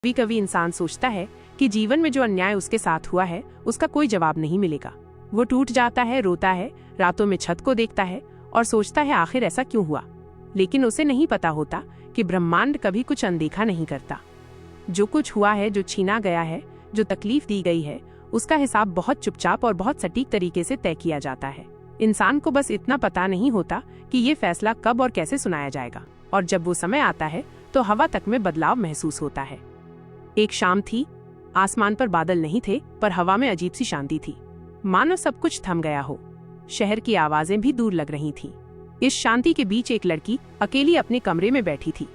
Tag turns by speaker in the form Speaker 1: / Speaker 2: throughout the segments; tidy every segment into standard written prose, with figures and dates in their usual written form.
Speaker 1: कभी कभी इंसान सोचता है कि जीवन में जो अन्याय उसके साथ हुआ है उसका कोई जवाब नहीं मिलेगा। वो टूट जाता है, रोता है, रातों में छत को देखता है और सोचता है आखिर ऐसा क्यों हुआ। लेकिन उसे नहीं पता होता कि ब्रह्मांड कभी कुछ अनदेखा नहीं करता। जो कुछ हुआ है, जो छीना गया है, जो तकलीफ दी गई है, उसका हिसाब बहुत चुपचाप और बहुत सटीक तरीके से तय किया जाता है। इंसान को बस इतना पता नहीं होता कि ये फैसला कब और कैसे सुनाया जाएगा, और जब वो समय आता है तो हवा तक में बदलाव महसूस होता है। एक शाम थी, आसमान पर बादल नहीं थे पर हवा में अजीब सी शांति थी, मानो सब कुछ थम गया हो। शहर की आवाजें भी दूर लग रही थीं। इस शांति के बीच एक लड़की अकेली अपने कमरे में बैठी थी।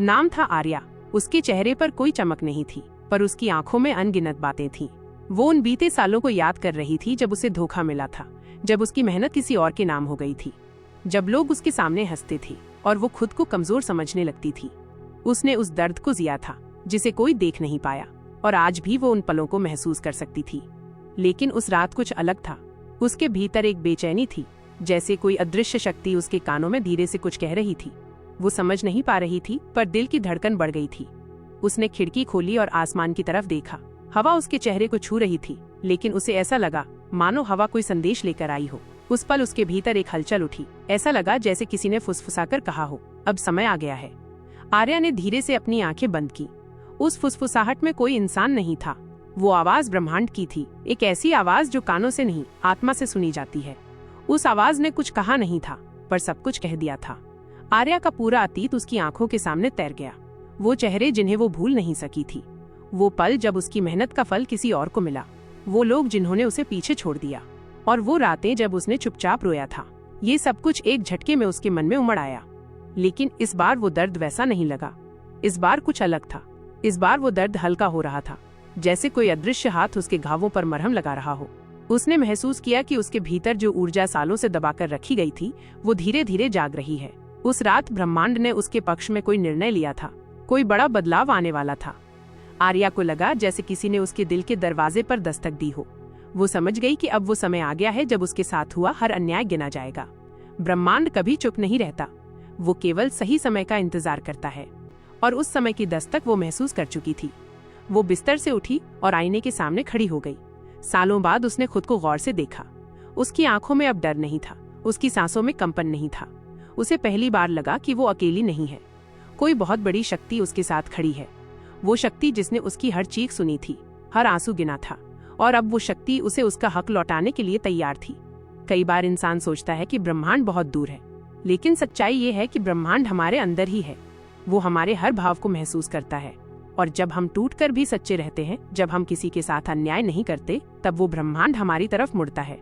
Speaker 1: नाम था आर्या। उसके चेहरे पर कोई चमक नहीं थी, पर उसकी आंखों में अनगिनत बातें थीं। वो उन बीते सालों को याद कर रही थी जब उसे धोखा मिला था, जब उसकी मेहनत किसी और के नाम हो गई थी, जब लोग उसके सामने हंसते थे और वो खुद को कमजोर समझने लगती थी। उसने उस दर्द को जिया था जिसे कोई देख नहीं पाया, और आज भी वो उन पलों को महसूस कर सकती थी। लेकिन उस रात कुछ अलग था। उसके भीतर एक बेचैनी थी, जैसे कोई अदृश्य शक्ति उसके कानों में धीरे से कुछ कह रही थी। वो समझ नहीं पा रही थी, पर दिल की धड़कन बढ़ गई थी। उसने खिड़की खोली और आसमान की तरफ देखा। हवा उसके चेहरे को छू रही थी, लेकिन उसे ऐसा लगा मानो हवा कोई संदेश लेकर आई हो। उस पल उसके भीतर एक हलचल उठी। ऐसा लगा जैसे किसी ने फुसफुसाकर कहा हो, अब समय आ गया है। आर्या ने धीरे से अपनी आंखें बंद की। उस फुसफुसाहट में कोई इंसान नहीं था। वो आवाज ब्रह्मांड की थी, एक ऐसी आवाज जो कानों से नहीं, आत्मा से सुनी जाती है। उस आवाज ने कुछ कहा नहीं था, पर सब कुछ कह दिया था। आर्या का पूरा अतीत उसकी आंखों के सामने तैर गया। वो चेहरे जिन्हें वो भूल नहीं सकी थी, वो पल जब उसकी मेहनत का फल किसी और को मिला, वो लोग जिन्होंने उसे पीछे छोड़ दिया, और वो रातें जब उसने चुपचाप रोया था। ये सब कुछ एक झटके में उसके मन में उमड़ आया। लेकिन इस बार वो दर्द वैसा नहीं लगा। इस बार कुछ अलग था। इस बार वो दर्द हल्का हो रहा था, जैसे कोई अदृश्य हाथ उसके घावों पर मरहम लगा रहा हो। उसने महसूस किया कि उसके भीतर जो ऊर्जा सालों से दबाकर रखी गई थी, वो धीरे धीरे जाग रही है। उस रात ब्रह्मांड ने उसके पक्ष में कोई निर्णय लिया था। कोई बड़ा बदलाव आने वाला था। आर्या को लगा जैसे किसी ने उसके दिल के दरवाजे पर दस्तक दी हो। वो समझ गई कि अब वो समय आ गया है जब उसके साथ हुआ हर अन्याय गिना जाएगा। ब्रह्मांड कभी चुप नहीं रहता, वो केवल सही समय का इंतजार करता है। और उस समय की दस्तक वो महसूस कर चुकी थी। वो बिस्तर से उठी और आईने के सामने खड़ी हो गई। सालों बाद उसने खुद को गौर से देखा। उसकी आंखों में अब डर नहीं था, उसकी सांसों में कंपन नहीं था। उसे पहली बार लगा कि वो अकेली नहीं है। कोई बहुत बड़ी शक्ति उसके साथ खड़ी है। वो शक्ति जिसने उसकी हर चीख सुनी थी, हर आंसू गिना था, और अब वो शक्ति उसे उसका हक लौटाने के लिए तैयार थी। कई बार इंसान सोचता है कि ब्रह्मांड बहुत दूर है, लेकिन सच्चाई ये है कि ब्रह्मांड हमारे अंदर ही है। वो हमारे हर भाव को महसूस करता है, और जब हम टूटकर भी सच्चे रहते हैं, जब हम किसी के साथ अन्याय नहीं करते, तब वो ब्रह्मांड हमारी तरफ मुड़ता है।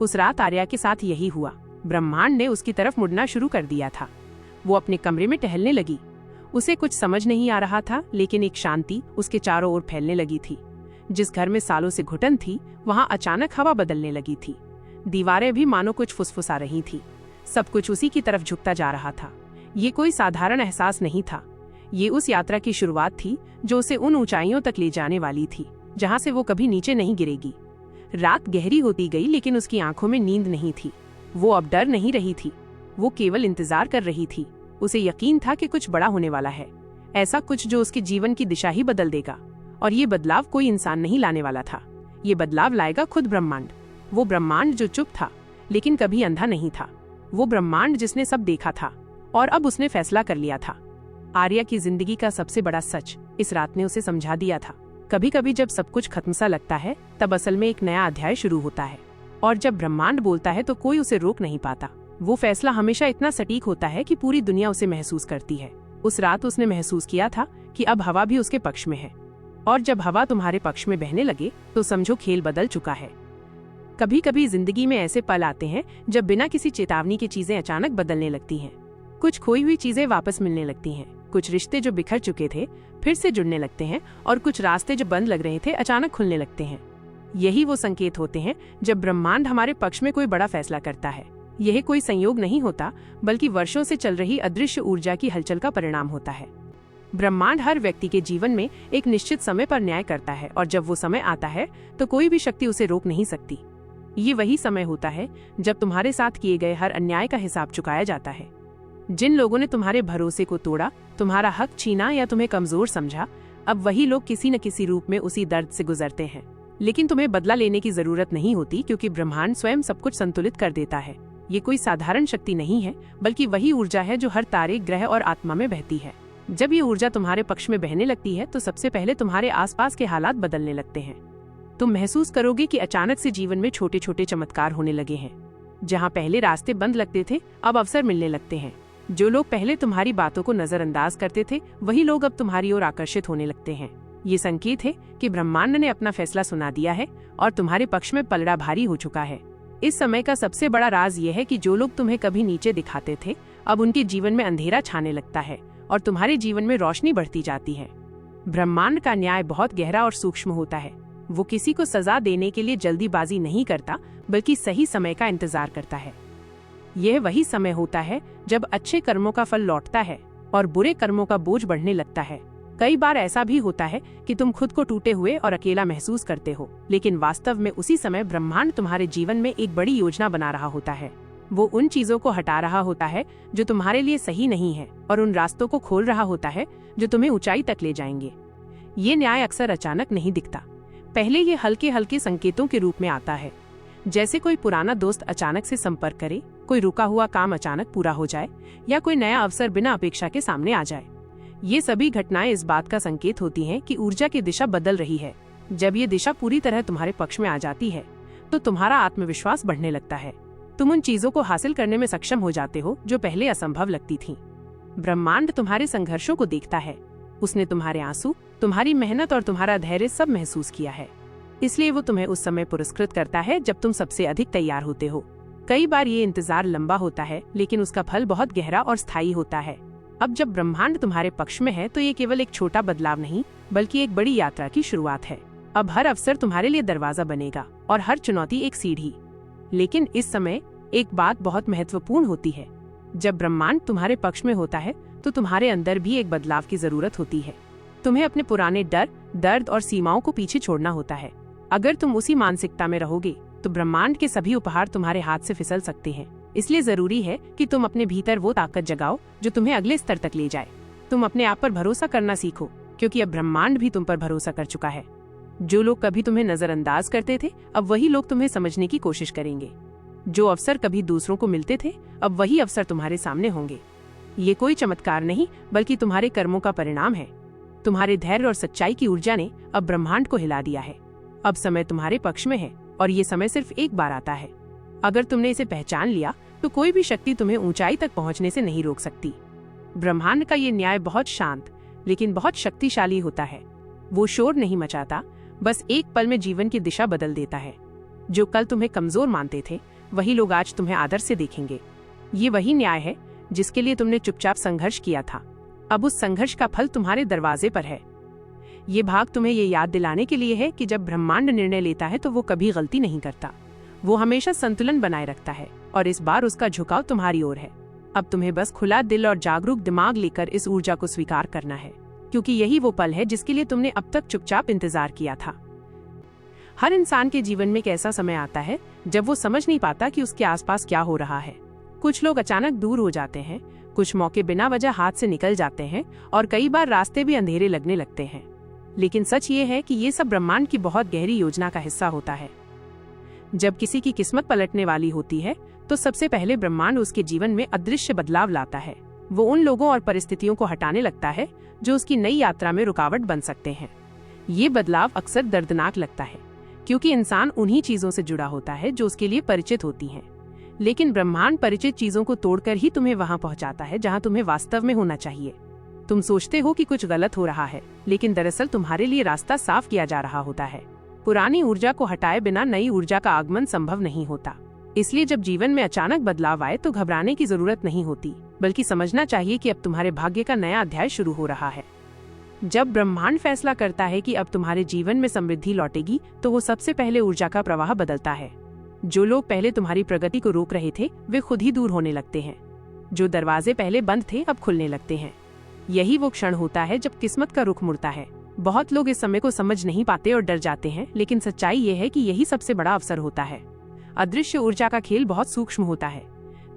Speaker 1: उस रात आर्या के साथ यही हुआ। ब्रह्मांड ने उसकी तरफ मुड़ना शुरू कर दिया था। वो अपने कमरे में टहलने लगी। उसे कुछ समझ नहीं आ रहा था, लेकिन एक शांति उसके चारों ओर फैलने लगी थी। जिस घर में सालों से घुटन थी, वहाँ अचानक हवा बदलने लगी थी। दीवारें भी मानो कुछ फुसफुसा रही थी। सब कुछ उसी की तरफ झुकता जा रहा था। ये कोई साधारण एहसास नहीं था। ये उस यात्रा की शुरुआत थी जो उसे उन ऊंचाइयों तक ले जाने वाली थी जहां से वो कभी नीचे नहीं गिरेगी। रात गहरी होती गई, लेकिन उसकी आंखों में नींद नहीं थी। वो अब डर नहीं रही थी, वो केवल इंतजार कर रही थी। उसे यकीन था कि कुछ बड़ा होने वाला है, ऐसा कुछ जो उसके जीवन की दिशा ही बदल देगा। और ये बदलाव कोई इंसान नहीं लाने वाला था, ये बदलाव लाएगा खुद ब्रह्मांड। वो ब्रह्मांड जो चुप था, लेकिन कभी अंधा नहीं था। वो ब्रह्मांड जिसने सब देखा था, और अब उसने फैसला कर लिया था। आर्या की जिंदगी का सबसे बड़ा सच इस रात ने उसे समझा दिया था। कभी कभी जब सब कुछ खत्म सा लगता है, तब असल में एक नया अध्याय शुरू होता है। और जब ब्रह्मांड बोलता है तो कोई उसे रोक नहीं पाता। वो फैसला हमेशा इतना सटीक होता है कि पूरी दुनिया उसे महसूस करती है। उस रात उसने महसूस किया था कि अब हवा भी उसके पक्ष में है। और जब हवा तुम्हारे पक्ष में बहने लगे, तो समझो खेल बदल चुका है। कभी कभी जिंदगी में ऐसे पल आते हैं जब बिना किसी चेतावनी के चीजें अचानक बदलने लगती हैं। कुछ खोई हुई चीजें वापस मिलने लगती हैं, कुछ रिश्ते जो बिखर चुके थे फिर से जुड़ने लगते हैं, और कुछ रास्ते जो बंद लग रहे थे अचानक खुलने लगते हैं। यही वो संकेत होते हैं जब ब्रह्मांड हमारे पक्ष में कोई बड़ा फैसला करता है। यह कोई संयोग नहीं होता, बल्कि वर्षों से चल रही अदृश्य ऊर्जा की हलचल का परिणाम होता है। ब्रह्मांड हर व्यक्ति के जीवन में एक निश्चित समय पर न्याय करता है, और जब वो समय आता है तो कोई भी शक्ति उसे रोक नहीं सकती। ये वही समय होता है जब तुम्हारे साथ किए गए हर अन्याय का हिसाब चुकाया जाता है। जिन लोगों ने तुम्हारे भरोसे को तोड़ा, तुम्हारा हक छीना या तुम्हें कमजोर समझा, अब वही लोग किसी न किसी रूप में उसी दर्द से गुजरते हैं, लेकिन तुम्हें बदला लेने की जरूरत नहीं होती, क्योंकि ब्रह्मांड स्वयं सब कुछ संतुलित कर देता है। ये कोई साधारण शक्ति नहीं है, बल्कि वही ऊर्जा है जो हर तारे, ग्रह और आत्मा में बहती है। जब ये ऊर्जा तुम्हारे पक्ष में बहने लगती है तो सबसे पहले तुम्हारे आसपास के हालात बदलने लगते हैं। तुम महसूस करोगे कि अचानक से जीवन में छोटे छोटे चमत्कार होने लगे हैं। जहाँ पहले रास्ते बंद लगते थे, अब अवसर मिलने लगते हैं। जो लोग पहले तुम्हारी बातों को नजरअंदाज करते थे, वही लोग अब तुम्हारी ओर आकर्षित होने लगते हैं। ये संकेत है कि ब्रह्मांड ने अपना फैसला सुना दिया है और तुम्हारे पक्ष में पलड़ा भारी हो चुका है। इस समय का सबसे बड़ा राज ये है कि जो लोग तुम्हें कभी नीचे दिखाते थे, अब उनके जीवन में अंधेरा छाने लगता है और तुम्हारे जीवन में रोशनी बढ़ती जाती है। ब्रह्मांड का न्याय बहुत गहरा और सूक्ष्म होता है। वो किसी को सजा देने के लिए जल्दीबाजी नहीं करता, बल्कि सही समय का इंतजार करता है। यह वही समय होता है जब अच्छे कर्मों का फल लौटता है और बुरे कर्मों का बोझ बढ़ने लगता है। कई बार ऐसा भी होता है कि तुम खुद को टूटे हुए और अकेला महसूस करते हो, लेकिन वास्तव में उसी समय ब्रह्मांड तुम्हारे जीवन में एक बड़ी योजना बना रहा होता है। वो उन चीजों को हटा रहा होता है जो तुम्हारे लिए सही नहीं है और उन रास्तों को खोल रहा होता है जो तुम्हें ऊंचाई तक ले जाएंगे। ये न्याय अक्सर अचानक नहीं दिखता। पहले ये हल्के हल्के संकेतों के रूप में आता है, जैसे कोई पुराना दोस्त अचानक से संपर्क करे, कोई रुका हुआ काम अचानक पूरा हो जाए, या कोई नया अवसर बिना अपेक्षा के सामने आ जाए। ये सभी घटनाएं इस बात का संकेत होती हैं कि ऊर्जा की दिशा बदल रही है। जब ये दिशा पूरी तरह तुम्हारे पक्ष में आ जाती है, तो तुम्हारा आत्मविश्वास बढ़ने लगता है। तुम उन चीजों को हासिल करने में सक्षम हो जाते हो जो पहले असंभव लगती थीं। ब्रह्मांड तुम्हारे संघर्षों को देखता है। उसने तुम्हारे आंसू, तुम्हारी मेहनत और तुम्हारा धैर्य सब महसूस किया है। इसलिए वो तुम्हें उस समय पुरस्कृत करता है जब तुम सबसे अधिक तैयार होते हो। कई बार ये इंतजार लंबा होता है, लेकिन उसका फल बहुत गहरा और स्थायी होता है। अब जब ब्रह्मांड तुम्हारे पक्ष में है, तो ये केवल एक छोटा बदलाव नहीं, बल्कि एक बड़ी यात्रा की शुरुआत है। अब हर अवसर तुम्हारे लिए दरवाजा बनेगा और हर चुनौती एक सीढ़ी। लेकिन इस समय एक बात बहुत महत्वपूर्ण होती है। जब ब्रह्मांड तुम्हारे पक्ष में होता है, तो तुम्हारे अंदर भी एक बदलाव की जरूरत होती है। तुम्हें अपने पुराने डर, दर्द और सीमाओं को पीछे छोड़ना होता है। अगर तुम उसी मानसिकता में रहोगे, तो ब्रह्मांड के सभी उपहार तुम्हारे हाथ से फिसल सकते हैं। इसलिए जरूरी है कि तुम अपने भीतर वो ताकत जगाओ जो तुम्हें अगले स्तर तक ले जाए। तुम अपने आप पर भरोसा करना सीखो, क्योंकि अब ब्रह्मांड भी तुम पर भरोसा कर चुका है। जो लोग कभी तुम्हें नजरअंदाज करते थे, अब वही लोग तुम्हें समझने की कोशिश करेंगे। जो अवसर कभी दूसरों को मिलते थे, अब वही अवसर तुम्हारे सामने होंगे। ये कोई चमत्कार नहीं, बल्कि तुम्हारे कर्मों का परिणाम है। तुम्हारे धैर्य और सच्चाई की ऊर्जा ने अब ब्रह्मांड को हिला दिया है। अब समय तुम्हारे पक्ष में है और ये समय सिर्फ एक बार आता है। अगर तुमने इसे पहचान लिया, तो कोई भी शक्ति तुम्हें ऊंचाई तक पहुंचने से नहीं रोक सकती। ब्रह्मांड का ये न्याय बहुत शांत लेकिन बहुत शक्तिशाली होता है। वो शोर नहीं मचाता, बस एक पल में जीवन की दिशा बदल देता है। जो कल तुम्हें कमजोर मानते थे, वही लोग आज तुम्हें आदर से देखेंगे। ये वही न्याय है जिसके लिए तुमने चुपचाप संघर्ष किया था। अब उस संघर्ष का फल तुम्हारे दरवाजे पर है। ये भाग तुम्हें ये याद दिलाने के लिए है कि जब ब्रह्मांड निर्णय लेता है, तो वो कभी गलती नहीं करता। वो हमेशा संतुलन बनाए रखता है और इस बार उसका झुकाव तुम्हारी ओर है। अब तुम्हें बस खुला दिल और जागरूक दिमाग लेकर इस ऊर्जा को स्वीकार करना है, क्योंकि यही वो पल है जिसके लिए तुमने अब तक चुपचाप इंतजार किया था। हर इंसान के जीवन में एक ऐसा समय आता है जब वो समझ नहीं पाता कि उसके आसपास क्या हो रहा है। कुछ लोग अचानक दूर हो जाते हैं, कुछ मौके बिना वजह हाथ से निकल जाते हैं और कई बार रास्ते भी अंधेरे लगने लगते हैं। लेकिन सच ये है कि ये सब ब्रह्मांड की बहुत गहरी योजना का हिस्सा होता है। जब किसी की किस्मत पलटने वाली होती है, तो सबसे पहले ब्रह्मांड उसके जीवन में अदृश्य बदलाव लाता है। वो उन लोगों और परिस्थितियों को हटाने लगता है जो उसकी नई यात्रा में रुकावट बन सकते हैं। ये बदलाव अक्सर दर्दनाक लगता है, क्योंकि इंसान उन्हीं चीजों से जुड़ा होता है जो उसके लिए परिचित होती हैं। लेकिन ब्रह्मांड परिचित चीजों को तोड़कर ही तुम्हें वहां पहुंचाता है जहां तुम्हें वास्तव में होना चाहिए। तुम सोचते हो कि कुछ गलत हो रहा है, लेकिन दरअसल तुम्हारे लिए रास्ता साफ किया जा रहा होता है। पुरानी ऊर्जा को हटाए बिना नई ऊर्जा का आगमन संभव नहीं होता। इसलिए जब जीवन में अचानक बदलाव आए, तो घबराने की जरूरत नहीं होती, बल्कि समझना चाहिए कि अब तुम्हारे भाग्य का नया अध्याय शुरू हो रहा है। जब ब्रह्मांड फैसला करता है कि अब तुम्हारे जीवन में समृद्धि लौटेगी, तो वो सबसे पहले ऊर्जा का प्रवाह बदलता है। जो लोग पहले तुम्हारी प्रगति को रोक रहे थे, वे खुद ही दूर होने लगते हैं। जो दरवाजे पहले बंद थे, अब खुलने लगते हैं। यही वो क्षण होता है जब किस्मत का रुख मुड़ता है। बहुत लोग इस समय को समझ नहीं पाते और डर जाते हैं, लेकिन सच्चाई ये है कि यही सबसे बड़ा अवसर होता है। अदृश्य ऊर्जा का खेल बहुत सूक्ष्म होता है।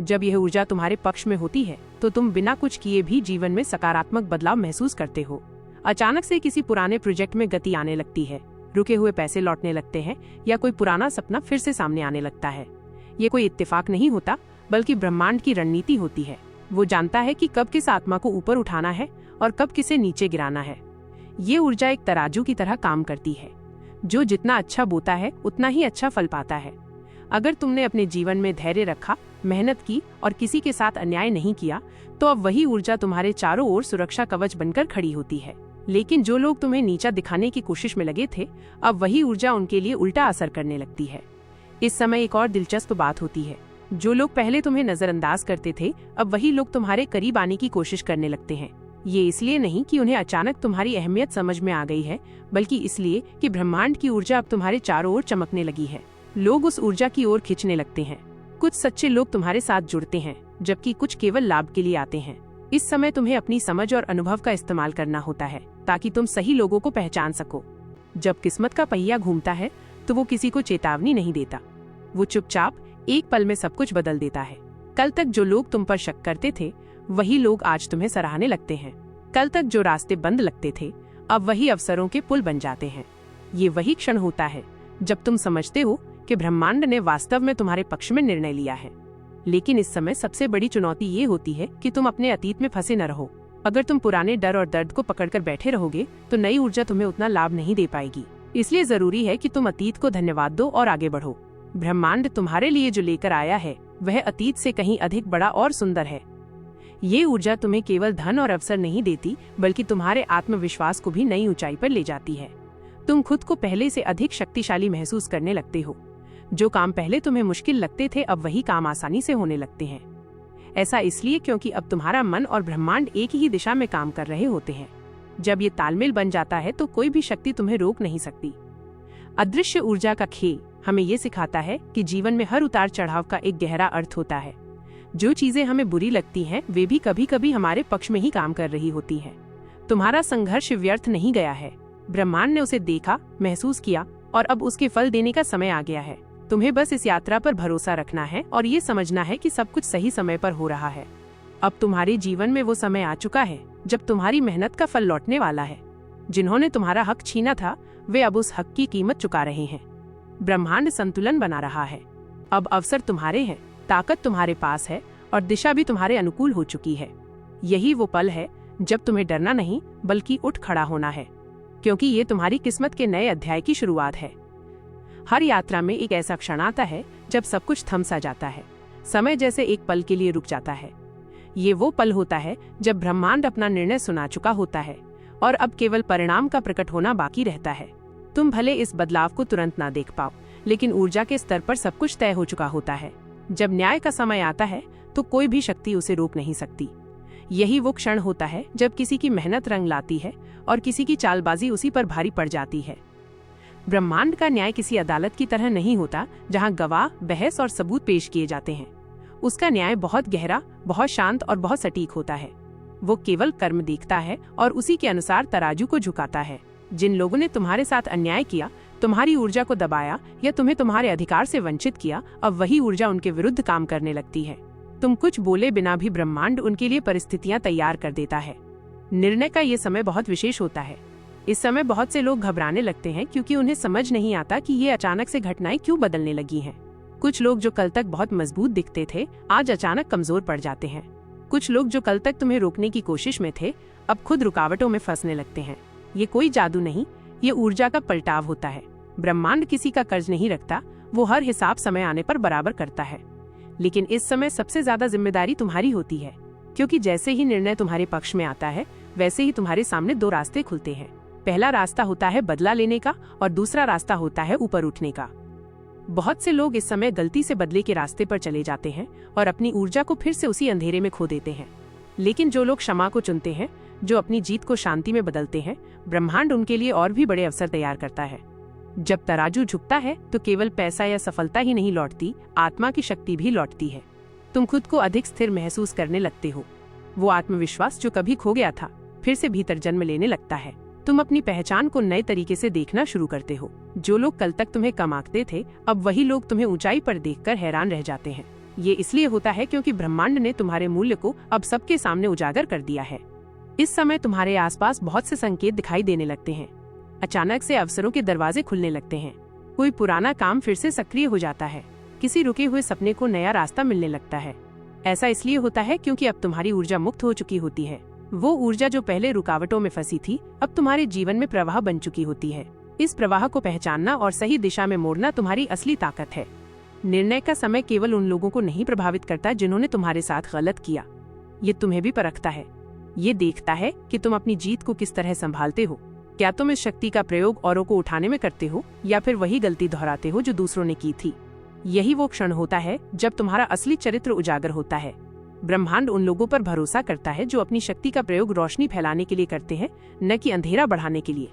Speaker 1: जब यह ऊर्जा तुम्हारे पक्ष में होती है, तो तुम बिना कुछ किए भी जीवन में सकारात्मक बदलाव महसूस करते हो। अचानक से किसी पुराने प्रोजेक्ट में गति आने लगती है, रुके हुए पैसे लौटने लगते हैं या कोई पुराना सपना फिर से सामने आने लगता है। ये कोई इत्तेफाक नहीं होता, बल्कि ब्रह्मांड की रणनीति होती है। वो जानता है कि कब किस आत्मा को ऊपर उठाना है और कब किसे नीचे गिराना है। ये ऊर्जा एक तराजू की तरह काम करती है, जो जितना अच्छा बोता है उतना ही अच्छा फल पाता है। अगर तुमने अपने जीवन में धैर्य रखा, मेहनत की और किसी के साथ अन्याय नहीं किया, तो अब वही ऊर्जा तुम्हारे चारों ओर सुरक्षा कवच बनकर खड़ी होती है। लेकिन जो लोग तुम्हें नीचा दिखाने की कोशिश में लगे थे, अब वही ऊर्जा उनके लिए उल्टा असर करने लगती है। इस समय एक और दिलचस्प बात होती है। जो लोग पहले तुम्हें नजरअंदाज करते थे, अब वही लोग तुम्हारे करीब आने की कोशिश करने लगते हैं। ये इसलिए नहीं कि उन्हें अचानक तुम्हारी अहमियत समझ में आ गई है, बल्कि इसलिए कि ब्रह्मांड की ऊर्जा अब तुम्हारे चारों ओर चमकने लगी है। लोग उस ऊर्जा की ओर खींचने लगते हैं। कुछ सच्चे लोग तुम्हारे साथ जुड़ते हैं, जबकि कुछ केवल लाभ के लिए आते हैं। इस समय तुम्हें अपनी समझ और अनुभव का इस्तेमाल करना होता है, ताकि तुम सही लोगों को पहचान सको। जब किस्मत का पहिया घूमता है, तो वो किसी को चेतावनी नहीं देता। वो चुपचाप एक पल में सब कुछ बदल देता है। कल तक जो लोग तुम पर शक करते थे, वही लोग आज तुम्हें सराहने लगते हैं। कल तक जो रास्ते बंद लगते थे, अब वही अवसरों के पुल बन जाते हैं। ये वही क्षण होता है जब तुम समझते हो कि ब्रह्मांड ने वास्तव में तुम्हारे पक्ष में निर्णय लिया है। लेकिन इस समय सबसे बड़ी चुनौती ये होती है कि तुम अपने अतीत में फंसे न रहो। अगर तुम पुराने डर और दर्द को पकड़कर बैठे रहोगे, तो नई ऊर्जा तुम्हें उतना लाभ नहीं दे पाएगी। इसलिए जरूरी है कि तुम अतीत को धन्यवाद दो और आगे बढ़ो। ब्रह्मांड तुम्हारे लिए जो लेकर आया है, वह अतीत से कहीं अधिक बड़ा और सुंदर है। ये ऊर्जा तुम्हें केवल धन और अवसर नहीं देती, बल्कि तुम्हारे आत्मविश्वास को भी नई ऊंचाई पर ले जाती है। तुम खुद को पहले से अधिक शक्तिशाली महसूस करने लगते हो। जो काम पहले तुम्हें मुश्किल लगते थे, अब वही काम आसानी से होने लगते हैं। ऐसा इसलिए क्योंकि अब तुम्हारा मन और ब्रह्मांड एक ही दिशा में काम कर रहे होते हैं। जब ये तालमेल बन जाता है, तो कोई भी शक्ति तुम्हें रोक नहीं सकती। अदृश्य ऊर्जा का खेल हमें ये सिखाता है कि जीवन में हर उतार चढ़ाव का एक गहरा अर्थ होता है। जो चीजें हमें बुरी लगती हैं, वे भी कभी कभी हमारे पक्ष में ही काम कर रही होती हैं। तुम्हारा संघर्ष व्यर्थ नहीं गया है। ब्रह्मांड ने उसे देखा, महसूस किया और अब उसके फल देने का समय आ गया है। तुम्हें बस इस यात्रा पर भरोसा रखना है और ये समझना है कि सब कुछ सही समय पर हो रहा है। अब तुम्हारे जीवन में वो समय आ चुका है जब तुम्हारी मेहनत का फल लौटने वाला है। जिन्होंने तुम्हारा हक छीना था, वे अब उस हक की कीमत चुका रहे हैं। ब्रह्मांड संतुलन बना रहा है। अब अवसर तुम्हारे हैं, ताकत तुम्हारे पास है और दिशा भी तुम्हारे अनुकूल हो चुकी है। यही वो पल है जब तुम्हें डरना नहीं, बल्कि उठ खड़ा होना है, क्योंकि ये तुम्हारी किस्मत के नए अध्याय की शुरुआत है। हर यात्रा में एक ऐसा क्षण आता है जब सब कुछ थम सा जाता है। समय जैसे एक पल के लिए रुक जाता है। ये वो पल होता है जब ब्रह्मांड अपना निर्णय सुना चुका होता है और अब केवल परिणाम का प्रकट होना बाकी रहता है। तुम भले इस बदलाव को तुरंत ना देख पाओ, लेकिन ऊर्जा के स्तर पर सब कुछ तय हो चुका होता है। जब न्याय का समय आता है, तो कोई भी शक्ति उसे रोक नहीं सकती। यही वो क्षण होता है जब किसी की मेहनत रंग लाती है और किसी की चालबाजी उसी पर भारी पड़ जाती है। ब्रह्मांड का न्याय किसी अदालत की तरह नहीं होता, जहां गवाह, बहस और सबूत पेश किए जाते हैं। उसका न्याय बहुत गहरा, बहुत शांत और बहुत सटीक होता है। वो केवल कर्म देखता है और उसी के अनुसार तराजू को झुकाता है। जिन लोगों ने तुम्हारे साथ अन्याय किया, तुम्हारी ऊर्जा को दबाया या तुम्हें तुम्हारे अधिकार से वंचित किया, अब वही ऊर्जा उनके विरुद्ध काम करने लगती है। तुम कुछ बोले बिना भी ब्रह्मांड उनके लिए परिस्थितियां तैयार कर देता है। निर्णय का ये समय बहुत विशेष होता है। इस समय बहुत से लोग घबराने लगते हैं, क्योंकि उन्हें समझ नहीं आता कि ये अचानक से घटनाएं क्यों बदलने लगी हैं। कुछ लोग जो कल तक बहुत मजबूत दिखते थे, आज अचानक कमजोर पड़ जाते हैं। कुछ लोग जो कल तक तुम्हें रोकने की कोशिश में थे, अब खुद रुकावटों में फंसने लगते हैं। ये कोई जादू नहीं, ये ऊर्जा का पलटाव होता है। ब्रह्मांड किसी का कर्ज नहीं रखता, वो हर हिसाब समय आने पर बराबर करता है। लेकिन इस समय सबसे ज्यादा जिम्मेदारी तुम्हारी होती है, क्योंकि जैसे ही निर्णय तुम्हारे पक्ष में आता है, वैसे ही तुम्हारे सामने दो रास्ते खुलते हैं। पहला रास्ता होता है बदला लेने का और दूसरा रास्ता होता है ऊपर उठने का। बहुत से लोग इस समय गलती से बदले के रास्ते पर चले जाते हैं और अपनी ऊर्जा को फिर से उसी अंधेरे में खो देते हैं। लेकिन जो लोग क्षमा को चुनते हैं, जो अपनी जीत को शांति में बदलते हैं, ब्रह्मांड उनके लिए और भी बड़े अवसर तैयार करता है। जब तराजू झुकता है, तो केवल पैसा या सफलता ही नहीं लौटती, आत्मा की शक्ति भी लौटती है। तुम खुद को अधिक स्थिर महसूस करने लगते हो। वो आत्मविश्वास जो कभी खो गया था, फिर से भीतर जन्म लेने लगता है। तुम अपनी पहचान को नए तरीके से देखना शुरू करते हो। जो लोग कल तक तुम्हें कम आंकते थे, अब वही लोग तुम्हें ऊंचाई पर देखकर हैरान रह जाते हैं। ये इसलिए होता है क्योंकि ब्रह्मांड ने तुम्हारे मूल्य को अब सबके सामने उजागर कर दिया है। इस समय तुम्हारे आसपास बहुत से संकेत दिखाई देने लगते हैं। अचानक से अवसरों के दरवाजे खुलने लगते हैं। कोई पुराना काम फिर से सक्रिय हो जाता है। किसी रुके हुए सपने को नया रास्ता मिलने लगता है। ऐसा इसलिए होता है क्योंकि अब तुम्हारी ऊर्जा मुक्त हो चुकी होती है। वो ऊर्जा जो पहले रुकावटों में फंसी थी, अब तुम्हारे जीवन में प्रवाह बन चुकी होती है। इस प्रवाह को पहचानना और सही दिशा में मोड़ना तुम्हारी असली ताकत है। निर्णय का समय केवल उन लोगों को नहीं प्रभावित करता जिन्होंने तुम्हारे साथ गलत किया। ये तुम्हें भी परखता है। ये देखता है कि तुम अपनी जीत को किस तरह संभालते हो। क्या तुम इस शक्ति का प्रयोग औरों को उठाने में करते हो या फिर वही गलती दोहराते हो जो दूसरों ने की थी। यही वो क्षण होता है जब तुम्हारा असली चरित्र उजागर होता है। ब्रह्मांड उन लोगों पर भरोसा करता है जो अपनी शक्ति का प्रयोग रोशनी फैलाने के लिए करते हैं, न कि अंधेरा बढ़ाने के लिए।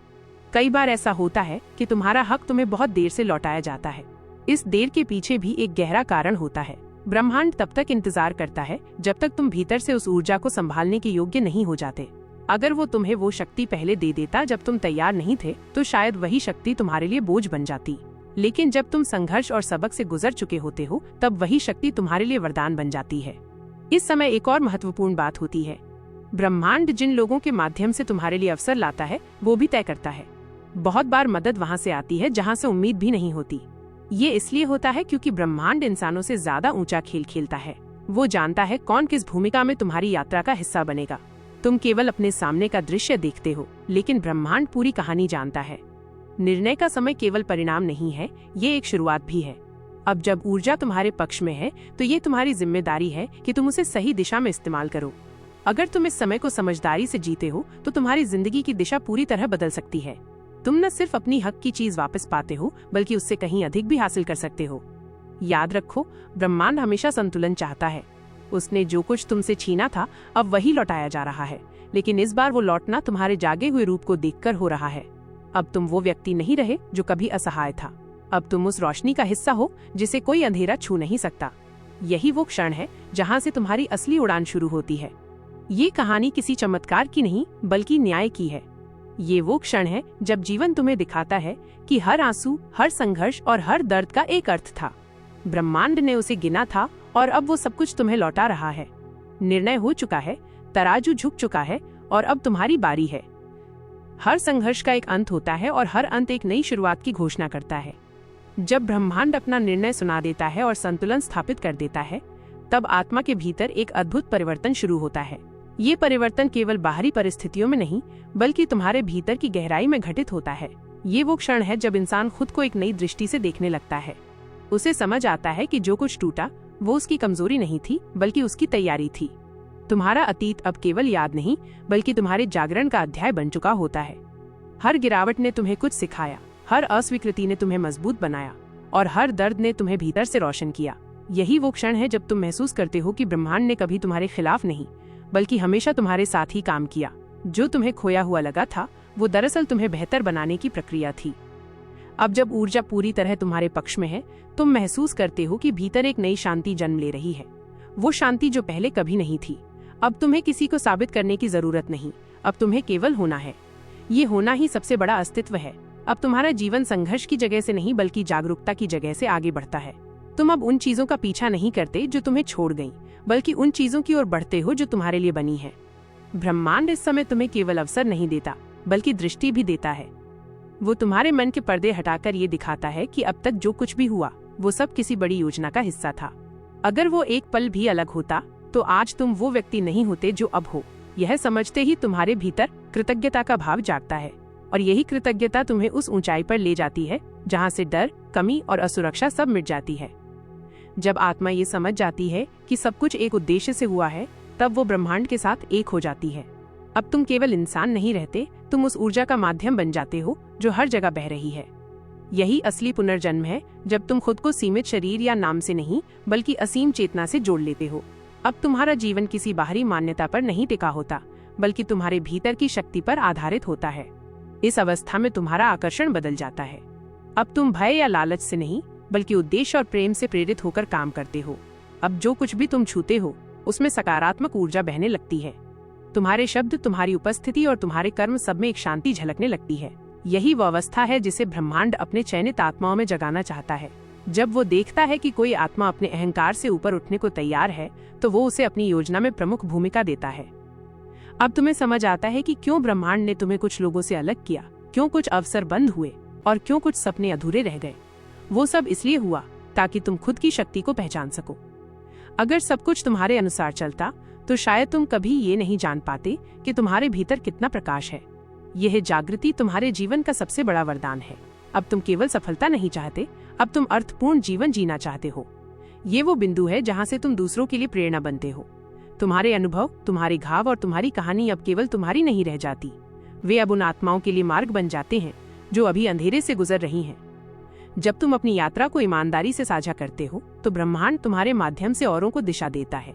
Speaker 1: कई बार ऐसा होता है कि तुम्हारा हक तुम्हें बहुत देर से लौटाया जाता है। इस देर के पीछे भी एक गहरा कारण होता है। ब्रह्मांड तब तक इंतजार करता है जब तक तुम भीतर से उस ऊर्जा को संभालने के योग्य नहीं हो जाते। अगर वो तुम्हें वो शक्ति पहले दे देता जब तुम तैयार नहीं थे, तो शायद वही शक्ति तुम्हारे लिए बोझ बन जाती। लेकिन जब तुम संघर्ष और सबक से गुजर चुके होते हो, तब वही शक्ति तुम्हारे लिए वरदान बन जाती है। इस समय एक और महत्वपूर्ण बात होती है। ब्रह्मांड जिन लोगों के माध्यम से तुम्हारे लिए अवसर लाता है, वो भी तय करता है। बहुत बार मदद वहाँ से आती है जहाँ से उम्मीद भी नहीं होती। ये इसलिए होता है क्योंकि ब्रह्मांड इंसानों से ज्यादा ऊंचा खेल खेलता है। वो जानता है कौन किस भूमिका में तुम्हारी यात्रा का हिस्सा बनेगा। तुम केवल अपने सामने का दृश्य देखते हो, लेकिन ब्रह्मांड पूरी कहानी जानता है। निर्णय का समय केवल परिणाम नहीं है, ये एक शुरुआत भी है। अब जब ऊर्जा तुम्हारे पक्ष में है, तो ये तुम्हारी जिम्मेदारी है कि तुम उसे सही दिशा में इस्तेमाल करो। अगर तुम इस समय को समझदारी से जीते हो, तो तुम्हारी जिंदगी की दिशा पूरी तरह बदल सकती है। तुम न सिर्फ अपनी हक की चीज वापस पाते हो, बल्कि उससे कहीं अधिक भी हासिल कर सकते हो। याद रखो, ब्रह्मांड हमेशा संतुलन चाहता है। उसने जो कुछ तुमसे छीना था, अब वही लौटाया जा रहा है, लेकिन इस बार वो लौटना तुम्हारे जागे हुए रूप को देखकर हो रहा है। अब तुम वो व्यक्ति नहीं रहे जो कभी असहाय था। अब तुम उस रोशनी का हिस्सा हो जिसे कोई अंधेरा छू नहीं सकता। यही वो क्षण है जहाँ से तुम्हारी असली उड़ान शुरू होती है। ये कहानी किसी चमत्कार की नहीं, बल्कि न्याय की है। ये वो क्षण है जब जीवन तुम्हें दिखाता है कि हर आंसू, हर संघर्ष और हर दर्द का एक अर्थ था। ब्रह्मांड ने उसे गिना था और अब वो सब कुछ तुम्हें लौटा रहा है। निर्णय हो चुका है, तराजू झुक चुका है और अब तुम्हारी बारी है। हर संघर्ष का एक अंत होता है और हर अंत एक नई शुरुआत की घोषणा करता है। जब ब्रह्मांड अपना निर्णय सुना देता है और संतुलन स्थापित कर देता है, तब आत्मा के भीतर एक अद्भुत परिवर्तन शुरू होता है। ये परिवर्तन केवल बाहरी परिस्थितियों में नहीं, बल्कि तुम्हारे भीतर की गहराई में घटित होता है। ये वो क्षण है जब इंसान खुद को एक नई दृष्टि से देखने लगता है। उसे समझ आता है कि जो कुछ टूटा, वो उसकी कमजोरी नहीं थी, बल्कि उसकी तैयारी थी। तुम्हारा अतीत अब केवल याद नहीं, बल्कि तुम्हारे जागरण का अध्याय बन चुका होता है। हर गिरावट ने तुम्हें कुछ सिखाया, हर अस्वीकृति ने तुम्हें मजबूत बनाया और हर दर्द ने तुम्हें भीतर से रोशन किया। यही वो क्षण है जब तुम महसूस करते हो कि ब्रह्मांड ने कभी तुम्हारे खिलाफ नहीं, बल्कि हमेशा तुम्हारे साथ ही काम किया। जो तुम्हें खोया हुआ लगा था, वो दरअसल तुम्हें बेहतर बनाने की प्रक्रिया थी। अब जब ऊर्जा पूरी तरह तुम्हारे पक्ष में है, तुम महसूस करते हो कि भीतर एक नई शांति जन्म ले रही है। वो शांति जो पहले कभी नहीं थी। अब तुम्हें किसी को साबित करने की जरूरत नहीं, अब तुम्हें केवल होना है। ये होना ही सबसे बड़ा अस्तित्व है। अब तुम्हारा जीवन संघर्ष की जगह से नहीं, बल्कि जागरूकता की जगह से आगे बढ़ता है। तुम अब उन चीजों का पीछा नहीं करते जो तुम्हें छोड़ गईं, बल्कि उन चीजों की ओर बढ़ते हो जो तुम्हारे लिए बनी है। ब्रह्मांड इस समय तुम्हें केवल अवसर नहीं देता, बल्कि दृष्टि भी देता है। वो तुम्हारे मन के पर्दे हटाकर ये दिखाता है कि अब तक जो कुछ भी हुआ, वो सब किसी बड़ी योजना का हिस्सा था। अगर वो एक पल भी अलग होता, तो आज तुम वो व्यक्ति नहीं होते जो अब हो। यह समझते ही तुम्हारे भीतर कृतज्ञता का भाव जागता है, और यही कृतज्ञता तुम्हें उस ऊंचाई पर ले जाती है जहाँ से डर, कमी और असुरक्षा सब मिट जाती है। जब आत्मा ये समझ जाती है कि सब कुछ एक उद्देश्य से हुआ है, तब वो ब्रह्मांड के साथ एक हो जाती है। अब तुम केवल इंसान नहीं रहते, तुम उस ऊर्जा का माध्यम बन जाते हो जो हर जगह बह रही है। यही असली पुनर्जन्म है, जब तुम खुद को सीमित शरीर या नाम से नहीं, बल्कि असीम चेतना से जोड़ लेते हो। अब तुम्हारा जीवन किसी बाहरी मान्यता पर नहीं टिका होता, बल्कि तुम्हारे भीतर की शक्ति पर आधारित होता है। इस अवस्था में तुम्हारा आकर्षण बदल जाता है। अब तुम भय या लालच से नहीं, बल्कि उद्देश्य और प्रेम से प्रेरित होकर काम करते हो। अब जो कुछ भी तुम छूते हो, उसमें सकारात्मक ऊर्जा बहने लगती है। तुम्हारे शब्द, तुम्हारी उपस्थिति और तुम्हारे कर्म सब में एक शांति झलकने लगती है। यही वो अवस्था है जिसे ब्रह्मांड अपने चयनित आत्माओं में जगाना चाहता है। जब वो देखता है कि कोई आत्मा अपने अहंकार से ऊपर उठने को तैयार है, तो वो उसे अपनी योजना में प्रमुख भूमिका देता है। अब तुम्हें समझ आता है कि क्यों ब्रह्मांड ने तुम्हें कुछ लोगों से अलग किया, क्यों कुछ अवसर बंद हुए और क्यों कुछ सपने अधूरे रह गए। वो सब इसलिए हुआ ताकि तुम खुद की शक्ति को पहचान सको। अगर सब कुछ तुम्हारे अनुसार चलता तो शायद तुम कभी ये नहीं जान पाते कि तुम्हारे भीतर कितना प्रकाश है। यह जागृति तुम्हारे जीवन का सबसे बड़ा वरदान है। अब तुम केवल सफलता नहीं चाहते, अब तुम अर्थपूर्ण जीवन जीना चाहते हो। ये वो बिंदु है जहाँ से तुम दूसरों के लिए प्रेरणा बनते हो। तुम्हारे अनुभव, तुम्हारे घाव और तुम्हारी कहानी अब केवल तुम्हारी नहीं रह जाती, वे अब उन आत्माओं के लिए मार्ग बन जाते हैं जो अभी अंधेरे से गुजर रही हैं। जब तुम अपनी यात्रा को ईमानदारी से साझा करते हो तो ब्रह्मांड तुम्हारे माध्यम से औरों को दिशा देता है।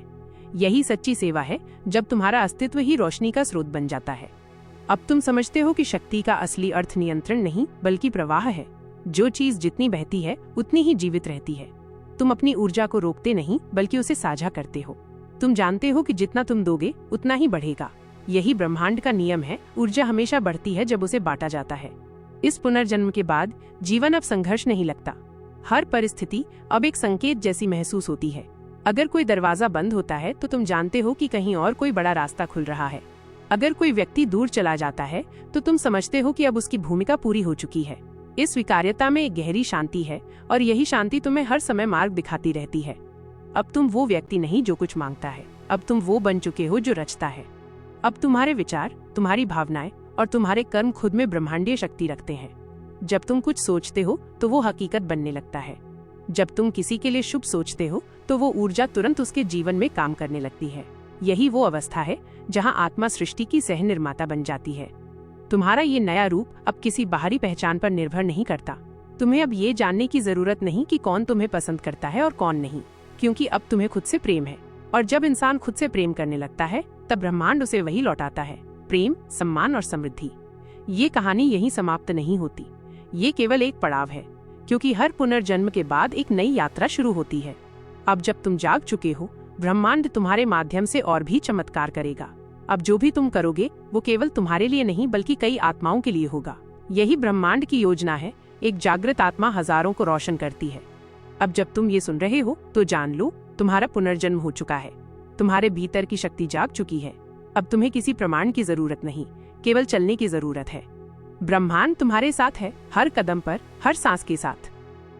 Speaker 1: यही सच्ची सेवा है, जब तुम्हारा अस्तित्व ही रोशनी का स्रोत बन जाता है। अब तुम समझते हो कि शक्ति का असली अर्थ नियंत्रण नहीं बल्कि प्रवाह है। जो चीज जितनी बहती है उतनी ही जीवित रहती है। तुम अपनी ऊर्जा को रोकते नहीं बल्कि उसे साझा करते हो। तुम जानते हो कि जितना तुम दोगे उतना ही बढ़ेगा। यही ब्रह्मांड का नियम है। ऊर्जा हमेशा बढ़ती है जब उसे बांटा जाता है। इस पुनर्जन्म के बाद जीवन अब संघर्ष नहीं लगता। हर परिस्थिति अब एक संकेत जैसी महसूस होती है। अगर कोई दरवाजा बंद होता है तो तुम जानते हो कि कहीं और कोई बड़ा रास्ता खुल रहा है। अगर कोई व्यक्ति दूर चला जाता है तो तुम समझते हो कि अब उसकी भूमिका पूरी हो चुकी है। इस स्वीकार्यता में एक गहरी शांति है और यही शांति तुम्हें हर समय मार्ग दिखाती रहती है। अब तुम वो व्यक्ति नहीं जो कुछ मांगता है, अब तुम वो बन चुके हो जो रचता है। अब तुम्हारे विचार, तुम्हारी भावनाएं और तुम्हारे कर्म खुद में ब्रह्मांडीय शक्ति रखते हैं। जब तुम कुछ सोचते हो तो वो हकीकत बनने लगता है। जब तुम किसी के लिए शुभ सोचते हो तो वो ऊर्जा तुरंत उसके जीवन में काम करने लगती है। यही वो अवस्था है जहां आत्मा सृष्टि की सह निर्माता बन जाती है। तुम्हारा ये नया रूप अब किसी बाहरी पहचान पर निर्भर नहीं करता। तुम्हें अब ये जानने की जरूरत नहीं कि कौन तुम्हें पसंद करता है और कौन नहीं, क्योंकि अब तुम्हें खुद से प्रेम है। और जब इंसान खुद से प्रेम करने लगता है तब ब्रह्मांड उसे वही लौटाता है, प्रेम, सम्मान और समृद्धि। ये कहानी यहीं समाप्त नहीं होती। ये केवल एक पड़ाव है, क्योंकि हर पुनर्जन्म के बाद एक नई यात्रा शुरू होती है। अब जब तुम जाग चुके हो, ब्रह्मांड तुम्हारे माध्यम से और भी चमत्कार करेगा। अब जो भी तुम करोगे वो केवल तुम्हारे लिए नहीं बल्कि कई आत्माओं के लिए होगा। यही ब्रह्मांड की योजना है। एक जागृत आत्मा हजारों को रोशन करती है। अब जब तुम ये सुन रहे हो तो जान लो, तुम्हारा पुनर्जन्म हो चुका है। तुम्हारे भीतर की शक्ति जाग चुकी है। अब तुम्हें किसी प्रमाण की जरूरत नहीं, केवल चलने की जरूरत है। ब्रह्मांड तुम्हारे साथ है, हर कदम पर, हर सांस के साथ।